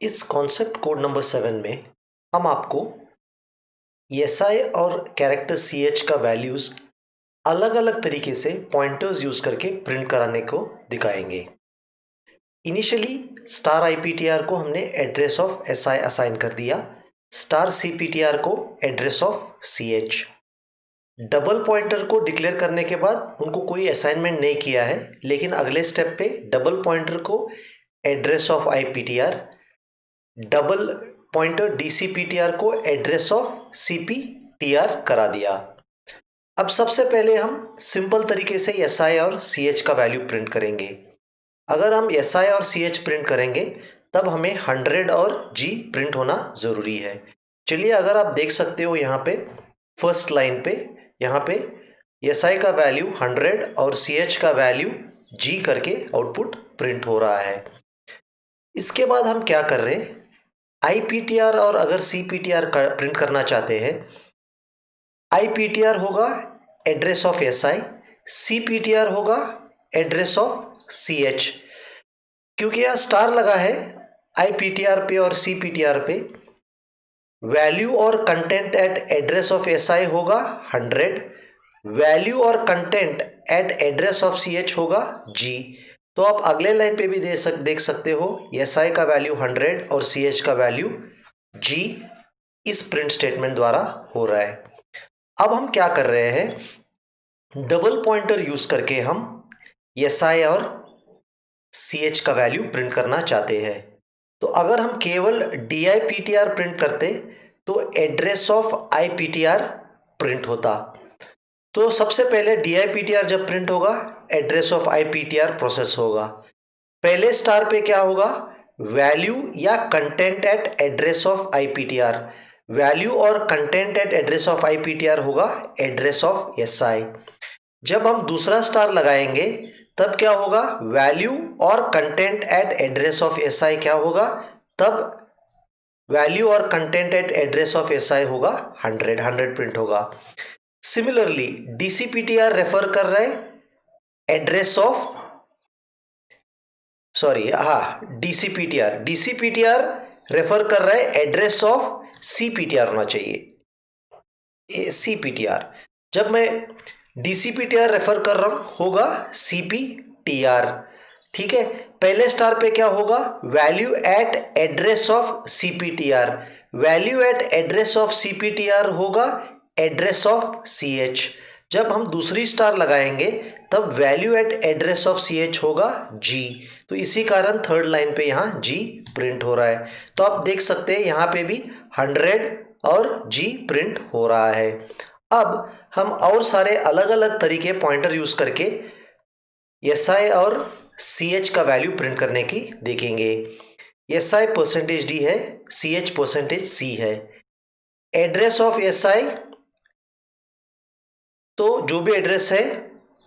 इस concept code number 7 में हम आपको एसआई और कैरेक्टर सीएच का वैल्यूज अलग अलग तरीके से पॉइंटर्स यूज करके प्रिंट कराने को दिखाएंगे। इनिशियली स्टार आईपीटीआर को हमने एड्रेस ऑफ एसआई असाइन कर दिया, स्टार सीपीटीआर को address of CH. Double pointer को डिक्लेयर करने के बाद उनको कोई असाइनमेंट नहीं किया है, लेकिन अगले स्टेप पे डबल पॉइंटर को एड्रेस ऑफ आईपीटीआर, डबल पॉइंटर डीसीपीटीआर को एड्रेस ऑफ सीपीटीआर करा दिया। अब सबसे पहले हम सिंपल तरीके से एसआई और सीएच का वैल्यू प्रिंट करेंगे। अगर हम एसआई और सीएच प्रिंट करेंगे तब हमें 100 और जी प्रिंट होना ज़रूरी है। चलिए, अगर आप देख सकते हो यहाँ पे फर्स्ट लाइन पे यहाँ पे एसआई का वैल्यू 100 और सीएच का वैल्यू जी करके आउटपुट प्रिंट हो रहा है। इसके बाद हम क्या कर रहे हैं, आईपीटीआर और अगर सीपीटीआर प्रिंट करना चाहते हैं, आईपीटीआर होगा एड्रेस ऑफ एसआई, सीपीटीआर होगा एड्रेस ऑफ सीएच। क्योंकि यह स्टार लगा है आईपीटीआर पे और सीपीटीआर पे, वैल्यू और content at address of SI होगा 100, वैल्यू और content at address of CH होगा जी। तो आप अगले लाइन पे भी देख सकते हो, एसआई का वैल्यू 100 और सीएच का वैल्यू जी इस प्रिंट स्टेटमेंट द्वारा हो रहा है। अब हम क्या कर रहे हैं, डबल पॉइंटर यूज करके हम एसआई और सीएच का वैल्यू प्रिंट करना चाहते हैं। तो अगर हम केवल डीआईपीटीआर प्रिंट करते तो एड्रेस ऑफ आईपीटीआर प्रिंट होता। तो सबसे पहले डीआईपीटीआर जब प्रिंट होगा, एड्रेस ऑफ आईपीटीआर प्रोसेस होगा। पहले स्टार पे क्या होगा, वैल्यू या content at address of IPTR, value और content at address of IPTR होगा एड्रेस ऑफ एसआई। जब हम दूसरा स्टार लगाएंगे तब क्या होगा, वैल्यू और content at address of SI क्या होगा, तब वैल्यू और content at address of SI होगा 100 प्रिंट होगा। सिमिलरली डीसीपीटीआर रेफर कर रहा है एड्रेस ऑफ डीसीपीटीआर रेफर कर रहा है एड्रेस ऑफ सीपीटीआर होना चाहिए, सीपीटीआर। जब मैं डीसीपीटीआर रेफर कर रहा हूं होगा सीपीटीआर। ठीक है, पहले स्टार पे क्या होगा, value at address of CPTR, value at address of CPTR होगा एड्रेस ऑफ सीएच। जब हम दूसरी स्टार लगाएंगे तब value at address of CH होगा जी। तो इसी कारण थर्ड लाइन पे यहाँ जी प्रिंट हो रहा है। तो आप देख सकते हैं यहाँ पे भी 100 और जी प्रिंट हो रहा है। अब हम और सारे अलग अलग तरीके पॉइंटर यूज करके एसआई और सीएच का वैल्यू प्रिंट करने की देखेंगे। एसआई परसेंटेज डी है, सीएच परसेंटेज सी है। एड्रेस ऑफ एसआई तो जो भी एड्रेस है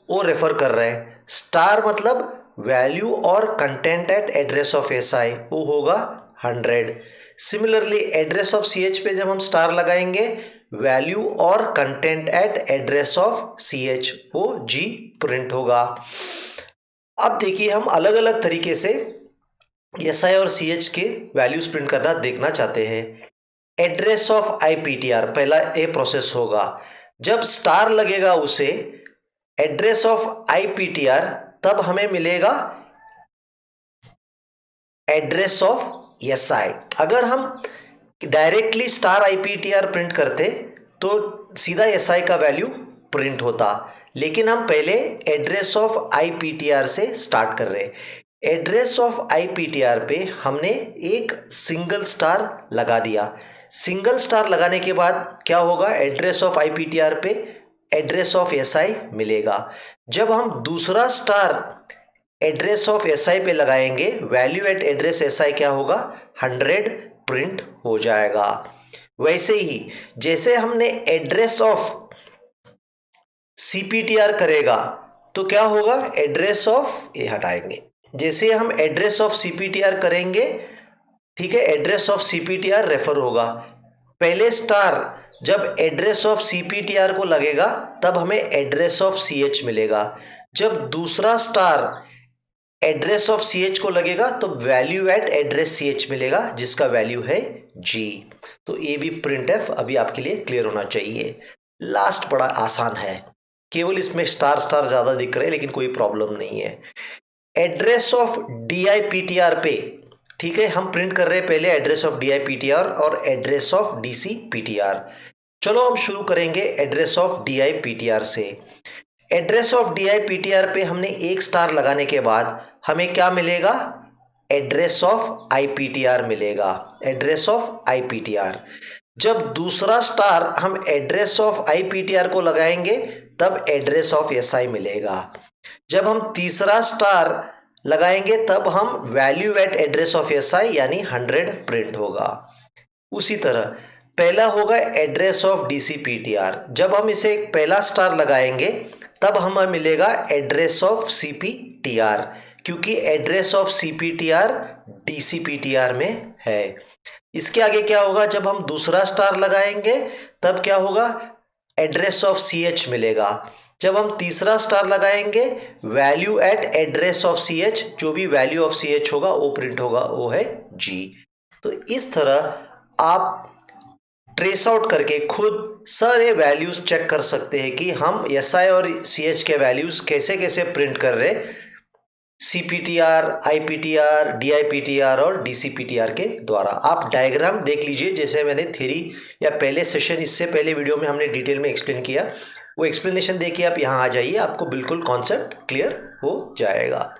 वो रेफर कर रहा है, स्टार मतलब वैल्यू और content at address of SI वो होगा 100। सिमिलरली एड्रेस ऑफ सीएच पे जब हम स्टार लगाएंगे, वैल्यू और content at address of CH वो जी प्रिंट होगा। अब देखिए, हम अलग अलग तरीके से एसआई और सीएच के वैल्यूज प्रिंट करना देखना चाहते हैं। एड्रेस ऑफ आईपीटीआर पहला ए प्रोसेस होगा, जब स्टार लगेगा उसे एड्रेस ऑफ आईपीटीआर तब हमें मिलेगा एड्रेस ऑफ एसआई। अगर हम डायरेक्टली स्टार आईपीटीआर प्रिंट करते तो सीधा एसआई का वैल्यू प्रिंट होता, लेकिन हम पहले एड्रेस ऑफ आईपीटीआर से स्टार्ट कर रहे। एड्रेस ऑफ आईपीटीआर पे हमने एक सिंगल स्टार लगा दिया। सिंगल स्टार लगाने के बाद क्या होगा, एड्रेस ऑफ आईपीटीआर पे एड्रेस ऑफ एसआई मिलेगा। जब हम दूसरा स्टार एड्रेस ऑफ एसआई पे लगाएंगे, वैल्यू एट एड्रेस एसआई क्या होगा, 100 प्रिंट हो जाएगा। वैसे ही जैसे हमने एड्रेस ऑफ सीपीटीआर करेगा तो क्या होगा, एड्रेस ऑफ ये हटाएंगे, जैसे हम एड्रेस ऑफ सीपीटीआर करेंगे, ठीक है, एड्रेस ऑफ सीपीटीआर रेफर होगा। पहले स्टार जब एड्रेस ऑफ सीपीटीआर को लगेगा तब हमें एड्रेस ऑफ सीएच मिलेगा। जब दूसरा star address of C H को लगेगा तो value at address C H मिलेगा जिसका वैल्यू है जी। तो ये भी प्रिंट एफ अभी आपके लिए क्लियर होना चाहिए। लास्ट बड़ा आसान है, केवल इसमें स्टार स्टार ज्यादा दिख रहे हैं लेकिन कोई प्रॉब्लम नहीं है। Address of D I P T R पे, ठीक है, हम प्रिंट कर रहे हैं पहले address of D I P T R और address of D C P T R. चलो हम शुरू करेंगे address of D I P T R से। Address of D I P T R पे हमने एक स्टार लगाने के बाद हमें क्या मिलेगा, address of I P T R मिलेगा, address of I P T R. जब दूसरा स्टार हम address of I P T R को लगाएंगे तब एड्रेस ऑफ एस आई मिलेगा। जब हम तीसरा स्टार लगाएंगे तब हम value at address of S I यानी 100 प्रिंट होगा। उसी तरह पहला होगा address of D C P T R, जब हम इसे एक पहला स्टार लगाएंगे तब हमें मिलेगा address of C P T R, क्योंकि address of C P T R D C P T R में है। इसके आगे क्या होगा, जब हम दूसरा स्टार लगाएंगे तब क्या होगा, एड्रेस ऑफ सी एच मिलेगा। जब हम तीसरा स्टार लगाएंगे value at address of C H, जो भी वैल्यू ऑफ सी एच होगा वो प्रिंट होगा, वो है जी। तो इस तरह आप ट्रेस आउट करके खुद सारे वैल्यूज चेक कर सकते हैं कि हम एस आई और सी एच के वैल्यूज कैसे कैसे प्रिंट कर रहे, C P T R, I P T R, D I P T R और D C P T R के द्वारा। आप डायग्राम देख लीजिए, जैसे मैंने थ्योरी या पहले सेशन, इससे पहले वीडियो में हमने डिटेल में एक्सप्लेन किया, वो एक्सप्लेनेशन देखिए, आप यहाँ आ जाइए, आपको बिल्कुल कॉन्सेप्ट क्लियर हो जाएगा।